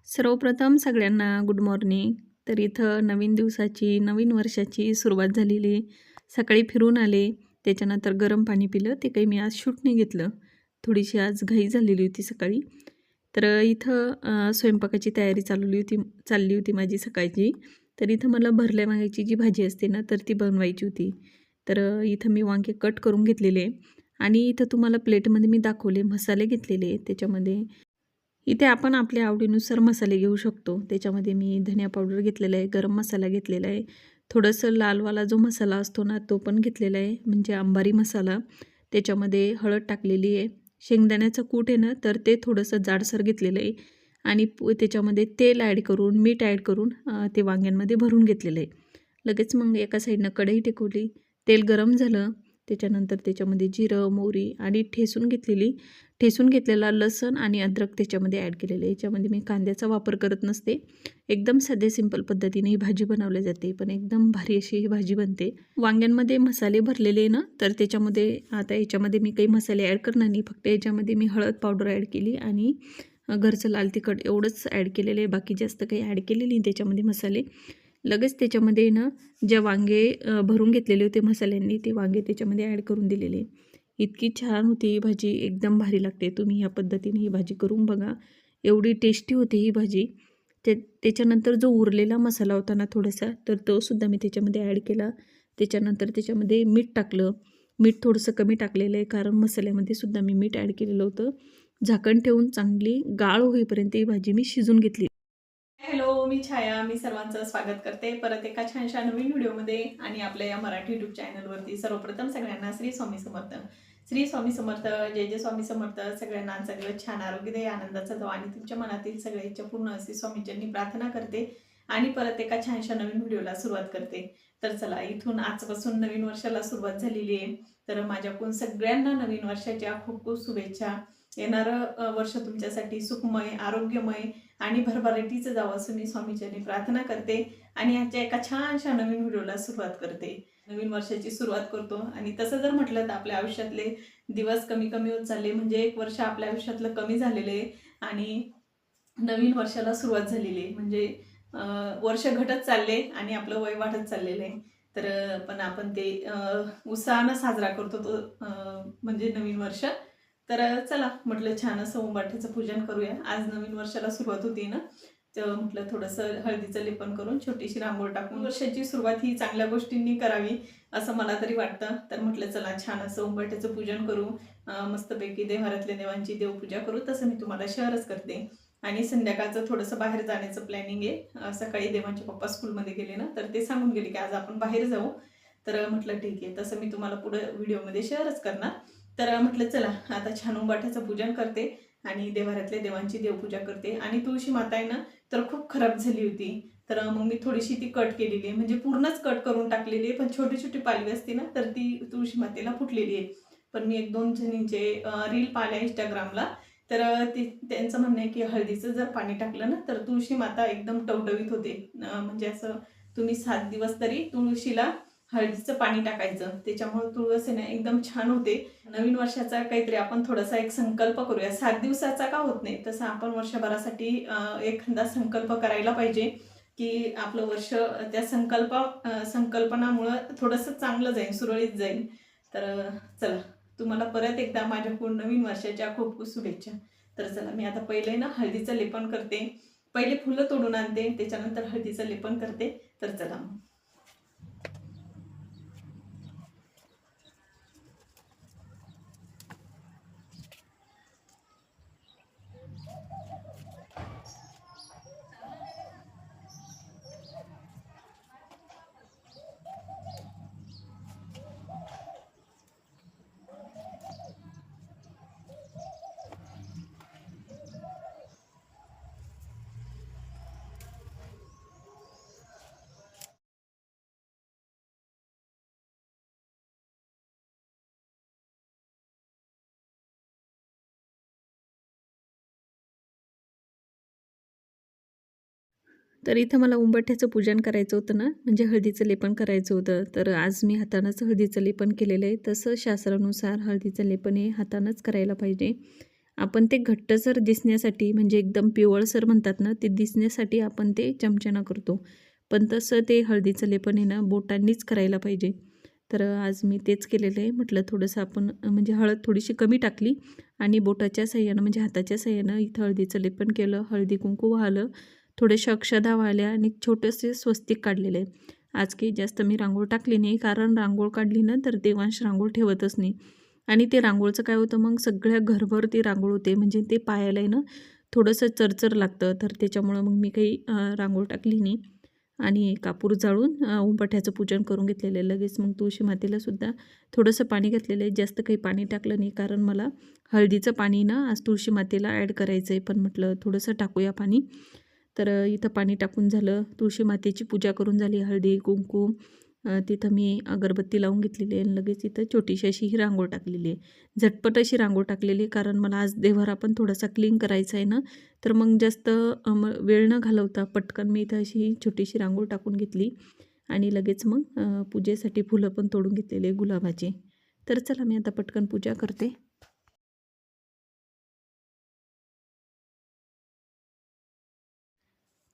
सर्वप्रथम सगळ्यांना good morning. तर इथं नवीन दिवसाची, नवीन वर्षाची सुरुवात झालेली आहे. सकाळी फिरून आले, त्याच्यानंतर गरम पाणी पिलं. ते काही मी आज शूट नाही घेतलं. थोडीशी आज घाई झालेली होती सकाळी. तर इथं स्वयंपाकाची तयारी चालली होती माझी सकाळची. तर इथं मला भरल्या वांग्याची जी भाजी असते ना, तर ती बनवायची होती. तर इथं मी वांगे कट करून घेतलेले आणि इथं तुम्हाला प्लेटमध्ये मी दाखवले मसाले घेतलेले. त्याच्यामध्ये इथे आपण आपल्या आवडीनुसार मसाले घेऊ शकतो. त्याच्यामध्ये मी धनिया पावडर घेतलेला आहे, गरम मसाला घेतलेला आहे, थोडंसं लालवाला जो मसाला असतो ना तो पण घेतलेला आहे, म्हणजे अंबारी मसाला. त्याच्यामध्ये हळद टाकलेली आहे, शेंगदाण्याचं कूट आहे ना तर ते थोडंसं जाडसर घेतलेलं आहे आणि त्याच्यामध्ये तेल ॲड करून, मीठ ॲड करून ते वांग्यांमध्ये भरून घेतलेलं आहे. लगेच मग एका साईडनं कढई टेकवली, तेल गरम झालं, त्याच्यानंतर त्याच्यामध्ये जिरं, मोहरी आणि ठेसून घेतलेला लसूण आणि अद्रक त्याच्यामध्ये ॲड केलेलं आहे. याच्यामध्ये मी कांद्याचा वापर करत नसते. एकदम साधे सिंपल पद्धतीने ही भाजी बनवली जाते, पण एकदम भारी अशी ही भाजी बनते. वांग्यांमध्ये मसाले भरलेले ना, तर त्याच्यामध्ये आता याच्यामध्ये मी काही मसाले ॲड करणार नाही. फक्त याच्यामध्ये मी हळद पावडर ॲड केली आणि घरचं लाल तिखट एवढंच ॲड केलेलं आहे. बाकी जास्त काही ॲड केलेली नाही त्याच्यामध्ये मसाले. लगेच त्याच्यामध्ये ना ज्या वांगे भरून घेतलेले होते मसाल्यांनी, ते वांगे त्याच्यामध्ये ॲड करून दिलेले. इतकी छान होती ही भाजी, एकदम भारी लागते. तुम्ही ह्या पद्धतीने ही भाजी करून बघा, एवढी टेस्टी होते ही भाजी. त्याच्यानंतर जो उरलेला मसाला होता ना थोडासा, तर तो सुद्धा मी त्याच्यामध्ये ॲड केला. त्याच्यानंतर त्याच्यामध्ये मीठ टाकलं. मीठ थोडंसं कमी टाकलेलं आहे, कारण मसाल्यामध्ये सुद्धा मी मीठ ॲड केलेलं होतं. झाकण ठेवून चांगली गाळ होईपर्यंत ही भाजी मी शिजून घेतली. हॅलो, मी छाया. मी सर्वांचं स्वागत करते परत एका छानशा नवीन व्हिडिओमध्ये आणि आपल्या या मराठी यूट्यूब चॅनलवरती. सर्वप्रथम सगळ्यांना श्री स्वामी समर्थ. श्री स्वामी समर्थ. जय जय स्वामी समर्थ. सगळ्यांना आजचा दिवस छान आरोग्यदायी आनंदाचा जावो आणि तुमच्या मनातील सगळ्या इच्छा पूर्ण अशी स्वामींच्यांनी प्रार्थना करते आणि परत एका छानशा नवीन व्हिडिओला सुरुवात करते. तर चला, इथून आजपासून नवीन वर्षाला सुरुवात झालेली आहे. तर माझ्याकडून सगळ्यांना नवीन वर्षाच्या खूप खूप शुभेच्छा. येणारं वर्ष तुमच्यासाठी सुखमय, आरोग्यमय आणि भरभराटीचं जावं असं मी स्वामीचरणी प्रार्थना करते आणि आजच्या एका छानशा नवीन व्हिडिओला सुरुवात करते. नवीन वर्षाची सुरुवात करतो आणि तसं जर म्हटलं तर आपल्या आयुष्यातले दिवस कमी कमी होत चालले, म्हणजे एक वर्ष आपल्या आयुष्यातलं कमी झालेलं आहे आणि नवीन वर्षाला सुरुवात झालेली आहे. म्हणजे वर्ष घटत चालले आणि आपलं वय वाढत चाललेलं आहे. तर पण आपण ते उत्साहानं साजरा करतो तो म्हणजे नवीन वर्ष. तर चला, म्हटलं छान असं उंबाठ्याचं पूजन करूया. आज नवीन वर्षाला सुरुवात होती ना, तर म्हटलं थोडंसं हळदीचं लेपन करून छोटीशी रांगोळी टाकून वर्षाची सुरुवात ही चांगल्या गोष्टींनी करावी असं मला तरी वाटतं. तर म्हटलं चला छान असं उंबाठ्याचं पूजन करू, मस्तपैकी देवाऱ्यातल्या देवांची देवपूजा करू. तसं मी तुम्हाला शेअरच करते. आणि संध्याकाळचं थोडंसं बाहेर जाण्याचं प्लॅनिंग आहे. सकाळी देवांचे पप्पा स्कूलमध्ये गेले ना, तर ते सांगून गेले की आज आपण बाहेर जाऊ. तर म्हटलं ठीक आहे, तसं मी तुम्हाला पुढं व्हिडिओमध्ये शेअरच करणार. तर म्हटलं चला आता छान उंबाठ्याचं पूजन करते आणि देवाऱ्यातल्या देवांची देवपूजा करते. आणि तुळशी माता आहे ना, तर खूप खराब झाली होती. तर मग मी थोडीशी ती कट केलेली आहे, म्हणजे पूर्णच कट करून टाकलेली आहे, पण छोटी छोटी पालवी असते ना, तर ती तुळशी मातेला फुटलेली आहे. पण मी एक दोन जणींचे रील पाहिल्या इंस्टाग्रामला. तर त्यांचं म्हणणं आहे की हळदीचं जर पाणी टाकलं ना, तर तुळशी माता एकदम टवटवीत होते. म्हणजे असं तुम्ही 7 दिवस तरी तुळशीला हळदीचं पाणी टाकायचं, त्याच्यामुळे तुळस आहे ना एकदम छान होते. नवीन वर्षाचा काहीतरी आपण थोडासा एक संकल्प करूया. 7 दिवसाचा का होत नाही, तसं आपण वर्षभरासाठी एखादा संकल्प करायला पाहिजे की आपलं वर्ष त्या संकल्पनामुळं थोडंसं चांगलं जाईल, सुरळीत जाईल. तर चला, तुम्हाला परत एकदा माझ्याकडून नवीन वर्षाच्या खूप खूप शुभेच्छा. तर चला, मी आता पहिले ना हळदीचं लेपन करते. पहिले फुलं तोडून आणते, त्याच्यानंतर हळदीचं लेपन करते. तर चला मग. तर इथं मला उंबाठ्याचं पूजन करायचं होतं ना, म्हणजे हळदीचं लेपन करायचं होतं. तर आज मी हातानंच हळदीचं लेपन केलेलं आहे. तसं शास्त्रानुसार हळदीचं लेपन हे हातानंच करायला पाहिजे आपण ते घट्टसर दिसण्यासाठी म्हणजे एकदम पिवळसर म्हणतात ना, ते दिसण्यासाठी आपण ते चमच्यानं करतो. पण तसं ते हळदीचं लेपन आहे ना बोटांनीच करायला पाहिजे. तर आज मी तेच केलेलं आहे. म्हटलं थोडंसं आपण म्हणजे हळद थोडीशी कमी टाकली आणि बोटाच्या साहाय्यानं म्हणजे हाताच्या साहाय्यानं इथं हळदीचं लेपन केलं, हळदी कुंकू वाहलं, थोड्याशा अक्षदा वाहल्या आणि छोटेसे स्वस्तिक काढलेले आहे. आज काही जास्त मी रांगोळ टाकली नाही, कारण रांगोळ काढली ना तर देवांश रांगोळ ठेवतच नाही. आणि ते रांगोळचं काय होतं मग सगळ्या घरभर ती रांगोळ होते, म्हणजे ते पायाला आहे ना थोडंसं चरचर लागतं. तर त्याच्यामुळं मग मी काही रांगोळ टाकली नाही आणि कापूर जाळून उंबरठ्याचं पूजन करून घेतलेलं आहे. लगेच मग तुळशी मातेलासुद्धा थोडंसं पाणी घातलेलं आहे. जास्त काही पाणी टाकलं नाही, कारण मला हळदीचं पाणी ना आज तुळशी मातेला ॲड करायचं आहे. पण म्हटलं थोडंसं टाकूया पाणी. तर इथं पाणी टाकून झालं, तुळशी मातेची पूजा करून झाली, हळदी कुंकू तिथं मी अगरबत्ती लावून घेतलेली आहे आणि लगेच इथं छोटीशी अशी ही रांगोळ टाकलेली आहे. झटपट अशी रांगोळ टाकलेली आहे, कारण मला आज देव्हारा पण थोडासा क्लीन करायचा आहे ना, तर मग जास्त वेळ न घालवता पटकन मी इथं अशी छोटीशी रांगोळ टाकून घेतली आणि लगेच मग पूजेसाठी फुलं पण तोडून घेतलेली आहे गुलाबाची. तर चला मी आता पटकन पूजा करते.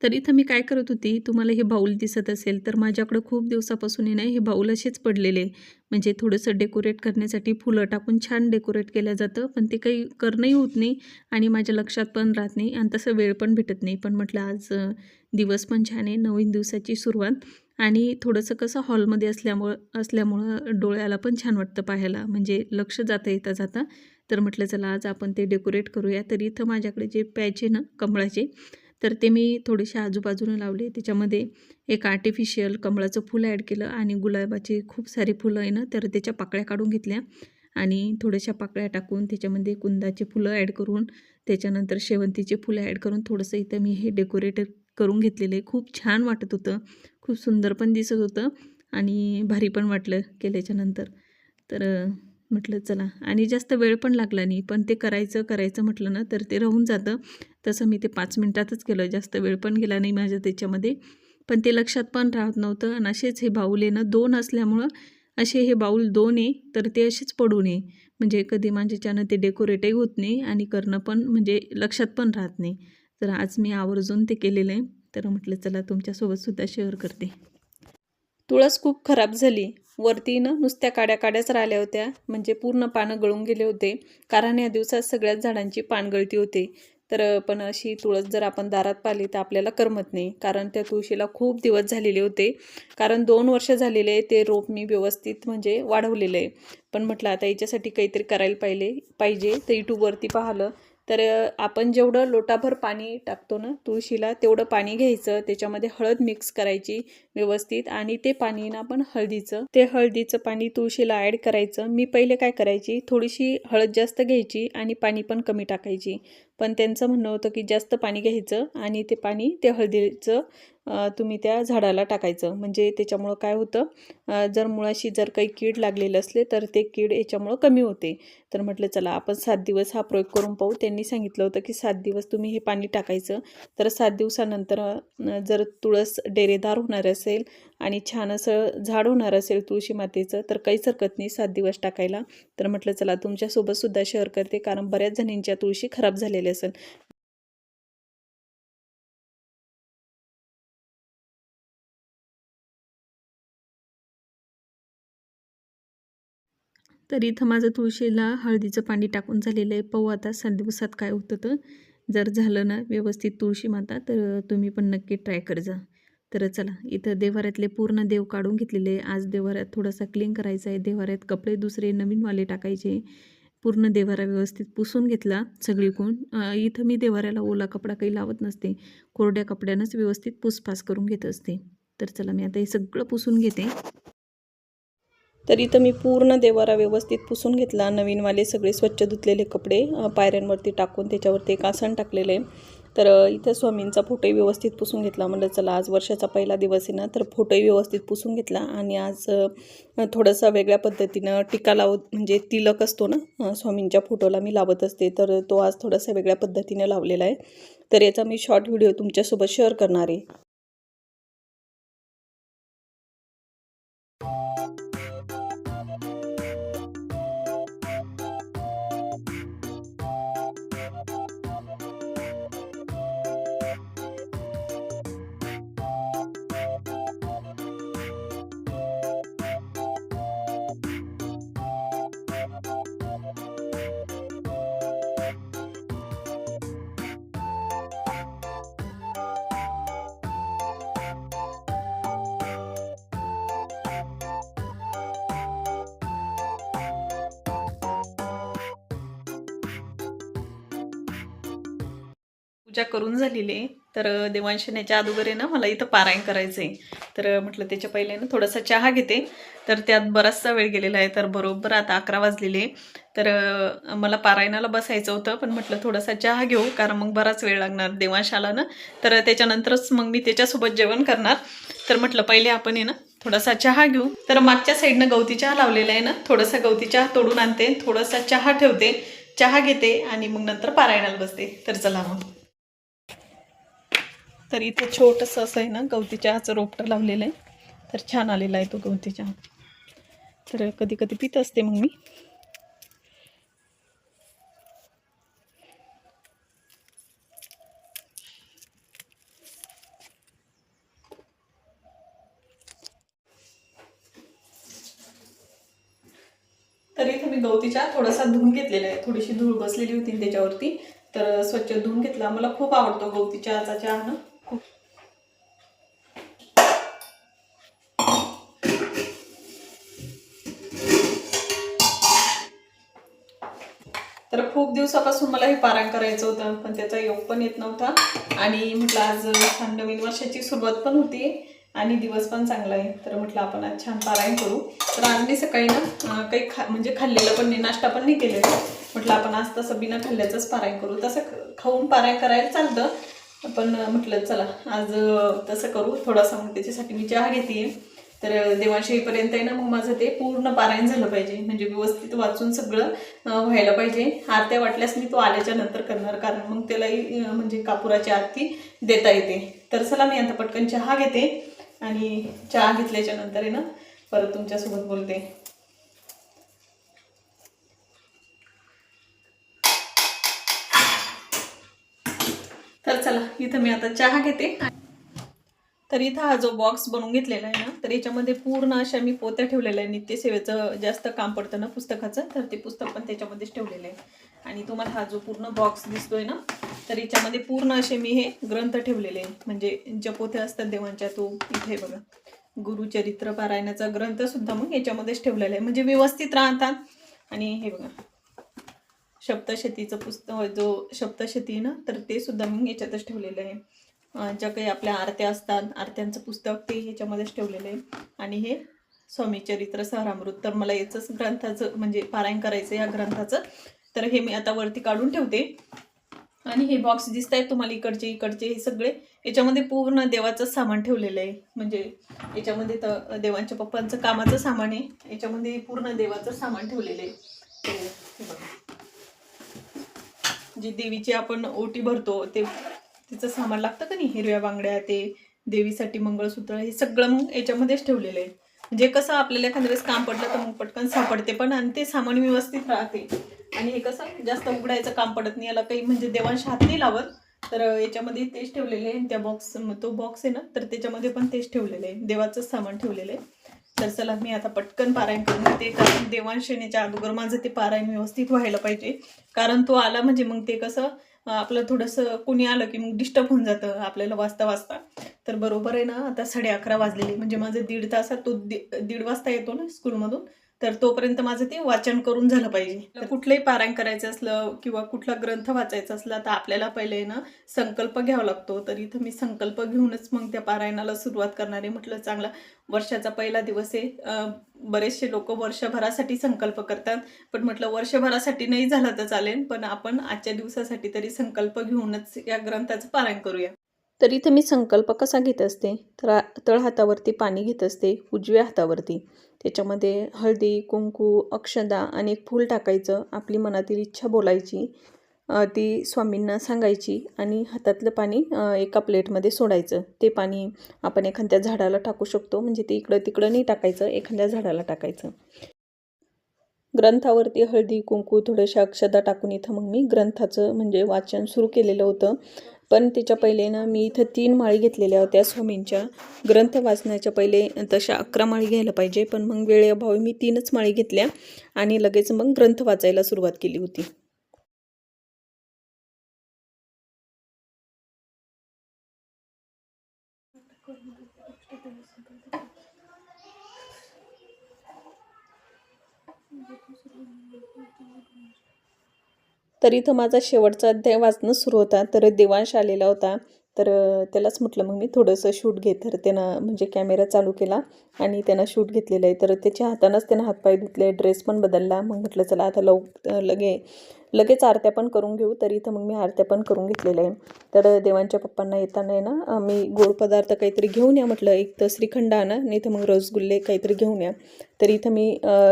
तर इथं मी काय करत होती, तुम्हाला हे बाऊल दिसत असेल तर माझ्याकडं खूप दिवसापासून आहे ना हे बाऊल असेच पडलेले. म्हणजे थोडंसं डेकोरेट करण्यासाठी फुलं टाकून छान डेकोरेट केलं जातं, पण ते काही करणंही होत नाही आणि माझ्या लक्षात पण राहत नाही आणि तसं वेळ पण भेटत नाही. पण म्हटलं आज दिवस पण छान आहे, नवीन दिवसाची सुरुवात आणि थोडंसं कसं हॉलमध्ये असल्यामुळं डोळ्याला पण छान वाटतं पाहायला, म्हणजे लक्ष जातं येता जाता. तर म्हटलं चला आज आपण ते डेकोरेट करूया. तर इथं माझ्याकडे जे पॅच आहे ना कमळाचे, तर ते मी थोडेसे आजूबाजूनं लावले. त्याच्यामध्ये एक आर्टिफिशियल कमळाचं फूल ॲड केलं आणि गुलाबाचे खूप सारी फुलं आहे ना, तर त्याच्या पाकळ्या काढून घेतल्या आणि थोड्याशा पाकळ्या टाकून त्याच्यामध्ये कुंदाचे फुलं ॲड करून, त्याच्यानंतर शेवंतीचे फुलं ॲड करून थोडंसं इथं मी हे डेकोरेट करून घेतलेलं आहे. खूप छान वाटत होतं, खूप सुंदर पण दिसत होतं आणि भारी पण वाटलं केल्याच्यानंतर. तर म्हटलं चला आणि जास्त वेळ पण लागला नाही, पण ते करायचं म्हटलं ना, तर ते राहून जातं. तसं मी ते 5 मिनिटातच केलं, जास्त वेळ पण गेला नाही माझ्या त्याच्यामध्ये. पण ते लक्षात पण राहत नव्हतं आणि असेच हे बाऊल आहे ना 2 असल्यामुळं असे हे बाऊल 2 आहे, तर ते असेच पडू नये. म्हणजे कधी माझ्याच्यानं ते डेकोरेटही होत नाही आणि करणं पण म्हणजे लक्षात पण राहत नाही. तर आज मी आवर्जून ते केलेलं आहे. तर म्हटलं चला तुमच्यासोबतसुद्धा शेअर करते. तुळस खूप खराब झाली. वरती ना नुसत्या काड्याच राहिल्या होत्या, म्हणजे पूर्ण पानं गळून गेले होते. कारण या दिवसात सगळ्याच झाडांची पानगळती होते. तर पण अशी तुळस जर आपण दारात पाहिली तर आपल्याला करमत नाही, कारण त्या तुळशीला खूप दिवस झालेले होते. कारण 2 वर्ष झालेले ते रोप मी व्यवस्थित म्हणजे वाढवलेलं आहे. पण म्हटलं आता याच्यासाठी काहीतरी करायला पाहिजे. तर यूट्यूबवरती पाहिलं तर आपण जेवढं लोटाभर पाणी टाकतो ना तुळशीला, तेवढं पाणी घ्यायचं, त्याच्यामध्ये हळद मिक्स करायची व्यवस्थित आणि ते पाणी ना आपण हळदीचं पाणी तुळशीला ॲड करायचं. मी पहिले काय करायची, थोडीशी हळद जास्त घ्यायची आणि पाणी पण कमी टाकायची. पण त्यांचं म्हणणं होतं की जास्त पाणी घ्यायचं आणि ते पाणी ते हळदीचं तुम्ही त्या झाडाला टाकायचं. म्हणजे त्याच्यामुळं काय होतं, जर मुळाशी जर काही कीड लागलेले असले तर ते कीड याच्यामुळं कमी होते. तर म्हटलं चला आपण 7 दिवस हा प्रयोग करून पाहू. त्यांनी सांगितलं होतं की 7 दिवस तुम्ही हे पाणी टाकायचं. तर 7 दिवसानंतर जर तुळस डेरेदार होणार असेल आणि छान असं झाड होणार असेल तुळशी मातेचं, तर काहीच हरकत नाही 7 दिवस टाकायला. तर म्हटलं चला तुमच्यासोबतसुद्धा शेअर करते, कारण बऱ्याच जणींच्या तुळशी खराब झालेल्या असेल. तर इथं माझं तुळशीला हळदीचं पाणी टाकून झालेलं आहे. पाहू आता 7 दिवसात काय होतं. तर जर झालं ना व्यवस्थित तुळशी माता, तर तुम्ही पण नक्की ट्राय कर जा. तर चला इथं देव्हाऱ्यातले पूर्ण देव काढून घेतलेले आहे. आज देव्हाऱ्यात थोडासा क्लीन करायचा आहे. देव्हाऱ्यात कपडे दुसरे नवीनवाले टाकायचे. पूर्ण देव्हारा व्यवस्थित पुसून घेतला सगळीकडून. इथं मी देव्हाऱ्याला ओला कपडा काही लावत नसते. कोरड्या कपड्यानंच व्यवस्थित पुसपास करून घेत असते. तर चला मी आता हे सगळं पुसून घेते. तर इथं मी पूर्ण देवारा व्यवस्थित पुसून घेतला. नवीनवाले सगळे स्वच्छ धुतलेले कपडे पायऱ्यांवरती टाकून त्याच्यावरती एक आसन टाकलेलं आहे. तर इथं स्वामींचा फोटोही व्यवस्थित पुसून घेतला. म्हणलं चला आज वर्षाचा पहिला दिवस आहे ना, तर फोटोही व्यवस्थित पुसून घेतला आणि आज थोडासा वेगळ्या पद्धतीनं टीका म्हणजे तिलक असतो ना स्वामींच्या फोटोला मी लावत असते, तर तो आज थोडासा वेगळ्या पद्धतीनं लावलेला आहे. तर याचा मी शॉर्ट व्हिडिओ तुमच्यासोबत शेअर करणार आहे. पूजा करून झालेली आहे. तर देवांशनाच्या अगोदर आहे ना मला इथं पारायण करायचं आहे. तर म्हटलं त्याच्या पहिले ना थोडासा चहा घेते. तर त्यात बराचसा वेळ गेलेला आहे. तर बरोबर आता 11 वाजलेले. तर मला पारायणाला बसायचं होतं, पण म्हटलं थोडासा चहा घेऊ, कारण मग बराच वेळ लागणार देवांश आला ना. तर त्याच्यानंतरच मग मी त्याच्यासोबत जेवण करणार. तर म्हटलं पहिले आपण आहे ना थोडासा चहा घेऊ. तर मागच्या साईडनं गवती चहा लावलेला आहे ना, थोडासा गवती चहा तोडून आणते, थोडासा चहा ठेवते, चहा घेते आणि मग नंतर पारायणाला बसते. तर चला मग. तर इथे छोटंसं असं आहे ना गवती चहाचं रोपटं लावलेलं आहे. तर छान आलेला आहे तो गवती चहा. तर कधी कधी पित असते मग मी. तर इथे मी गवती चहा थोडासा धुवून घेतलेला आहे. थोडीशी धूळ बसलेली होती त्याच्यावरती. तर स्वच्छ धुवून घेतला. मला खूप आवडतो गवती चहाचा चहा ना. खूप. तर खूप दिवसापासून मला हे पारायण करायचं होतं, पण त्याचा योग पण येत नव्हता. आणि म्हटलं आज नवीन वर्षाची सुरुवात पण होती आणि दिवस पण चांगला आहे. तर म्हटलं आपण आज छान पारायण करू. तर आज मी सकाळी ना काही म्हणजे खाल्लेलं पण नाही, नाश्ता पण नाही केलेला. म्हटलं आपण आज तसं बिना खाल्ल्याचंच पारायण करू. तसं खाऊन पारायण करायला चालतं, पण म्हटलं चला आज तसं करू. थोडासा मग त्याच्यासाठी मी चहा घेते. तर देवांशेपर्यंत आहे ना मग माझं ते पूर्ण पारायण झालं पाहिजे, म्हणजे व्यवस्थित वाचून सगळं व्हायला पाहिजे. आरत्या वाटल्यास मी तो आल्याच्या नंतर करणार, कारण मग त्यालाही म्हणजे कापुराची आरती देता येते. तर चला मी आता पटकन चहा घेते आणि चहा घेतल्याच्या नंतर आहे ना परत तुमच्यासोबत बोलते. तर चला इथं मी आता चहा घेते. तर इथं हा जो बॉक्स बनवून घेतलेला आहे ना, तर याच्यामध्ये पूर्ण अशा मी पोत्या ठेवलेल्या आहे. नित्यसेवेचं जास्त काम पडतं ना पुस्तकाचं, तर ते पुस्तक पण त्याच्यामध्येच ठेवलेलं आहे. आणि तुम्हाला हा जो पूर्ण बॉक्स दिसतोय ना, तर याच्यामध्ये पूर्ण असे मी हे ग्रंथ ठेवलेले आहे. म्हणजे ज्या पोथ्या असतात देवांच्या, तो इथे बघा गुरुचरित्र पारायणाचा ग्रंथ सुद्धा मग याच्यामध्येच ठेवलेला आहे, म्हणजे व्यवस्थित राहतात. आणि हे बघा सप्तशतीचं पुस्तक, जो सप्तशती ना, तर ते सुद्धा मग याच्यातच ठेवलेलं आहे. ज्या काही आपल्या आरत्या असतात, आरत्यांचं पुस्तक ते ह्याच्यामध्येच ठेवलेलं आहे. आणि हे स्वामी चरित्र सारामृत, तर मला याचंच ग्रंथाचं म्हणजे पारायण करायचं या ग्रंथाचं. तर हे मी आता वरती काढून ठेवते. आणि हे बॉक्स दिसत आहेत तुम्हाला इकडचे इकडचे, हे सगळे याच्यामध्ये पूर्ण देवाचं सामान ठेवलेलं आहे. म्हणजे याच्यामध्ये तर देवांच्या पप्पांचं कामाचं सामान आहे, याच्यामध्ये पूर्ण देवाचं सामान ठेवलेलं आहे. हे बघा, जी देवीची आपण ओटी भरतो ते तिचं सामान लागतं का नाही, हिरव्या बांगड्या, ते देवीसाठी मंगळसूत्र, हे सगळं मग याच्यामध्येच ठेवलेलं आहे. म्हणजे कसं आपल्याला एखाद्या वेळेस काम पडलं तर मग पटकन सापडते पण, आणि ते सामान व्यवस्थित राहते. आणि हे कसं जास्त उघडायचं काम पडत नाही, याला काही म्हणजे देवांश हात नाही लावत. तर याच्यामध्ये तेच ठेवलेलं आहे. त्या बॉक्स, तो बॉक्स आहे ना, तर त्याच्यामध्ये पण तेच ठेवलेलं आहे, देवाचंच सामान ठेवलेलं आहे. तर चला मी आता पटकन पारायण करून घेते, कारण देवांश येण्याच्या अगोदर माझं ते पारायण व्यवस्थित व्हायला पाहिजे. कारण तो आला म्हणजे मग ते कसं आपलं थोडंसं कोणी आलं की मग डिस्टर्ब होऊन जातं आपल्याला वाचता वाचता. तर बरोबर आहे ना आता 11:30 वाजलेले, म्हणजे माझं 1.5 तासात तो 1:30 वाजता येतो ना स्कूलमधून. तर तोपर्यंत माझं ते वाचन करून झालं पाहिजे. तर कुठलंही पारायण करायचं असलं किंवा कुठला ग्रंथ वाचायचा असला तर आपल्याला पहिले ना संकल्प घ्यावा लागतो. तर इथं मी संकल्प घेऊनच मग त्या पारायणाला सुरुवात करणार आहे. म्हटलं चांगला वर्षाचा पहिला दिवस आहे. बरेचसे लोक वर्षभरासाठी संकल्प करतात, पण म्हटलं वर्षभरासाठी नाही झालं तर चालेल, पण आपण आजच्या दिवसासाठी तरी संकल्प घेऊनच या ग्रंथाचं पारायण करूया. तर इथे मी संकल्प कसा घेत असते, तर तळहातावरती पाणी घेत असते, उजव्या हातावरती त्याच्यामध्ये हळदी, कुंकू, अक्षदा आणि एक फूल टाकायचं. आपली मनातील इच्छा बोलायची, ती स्वामींना सांगायची आणि हातातलं पाणी एका प्लेटमध्ये सोडायचं. ते पाणी आपण एखाद्या झाडाला टाकू शकतो, म्हणजे ते इकडं तिकडं नाही टाकायचं, एखाद्या झाडाला टाकायचं. ग्रंथावरती हळदी, कुंकू, थोड्याशा अक्षदा टाकून इथं मग मी ग्रंथाचं म्हणजे वाचन सुरू केलेलं होतं. पण त्याच्या पहिले ना मी इथं 3 माळी घेतलेल्या होत्या स्वामींच्या. ग्रंथ वाचण्याच्या पहिले तशा 11 माळी घ्यायला पाहिजे, पण मग वेळेअभावी मी 3च माळी घेतल्या आणि लगेच मग ग्रंथ वाचायला सुरुवात केली होती. तर इथं माझा शेवटचा अध्याय वाचणं सुरू होता, तर देवांश आलेला होता. तर त्यालाच म्हटलं मग मी थोडंसं शूट घे. तर त्यानं म्हणजे कॅमेरा चालू केला आणि त्यानं शूट घेतलेलं आहे. तर त्याच्या हातानंच त्यानं हातपाय धुतले, ड्रेस पण बदलला. मग म्हटलं चला आता लगेच आरत्या पण करून घेऊ. तर इथं मग मी आरत्या पण करून घेतलेल्या आहे. तर देवांच्या पप्पांना येताना आहे ना मी गोड पदार्थ काहीतरी घेऊन या म्हटलं. एक तर श्रीखंड आणा, नाही तर मग रसगुल्ले काहीतरी घेऊन या. तर इथं मी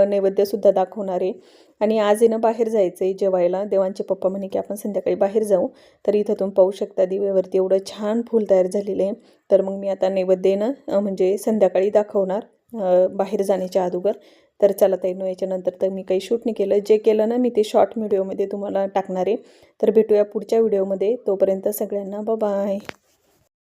नैवेद्यसुद्धा दाखवणार आहे. आणि आज आहे ना बाहेर जायचं आहे जेवायला. देवांचे पप्पा म्हणे की आपण संध्याकाळी बाहेर जाऊ. तर इथं तुम्ही पाहू शकता दिव्यावरती एवढं छान फूल तयार झालेलं आहे. तर मग मी आता नैवेद्य ना म्हणजे संध्याकाळी दाखवणार बाहेर जाण्याच्या अगोदर. तर चला ताईंनो, याच्यानंतर तर मी काही शूट नाही केलं. जे केलं ना मी ते शॉर्ट व्हिडिओमध्ये तुम्हाला टाकणार आहे. तर भेटूया पुढच्या व्हिडिओमध्ये. तोपर्यंत सगळ्यांना बाय.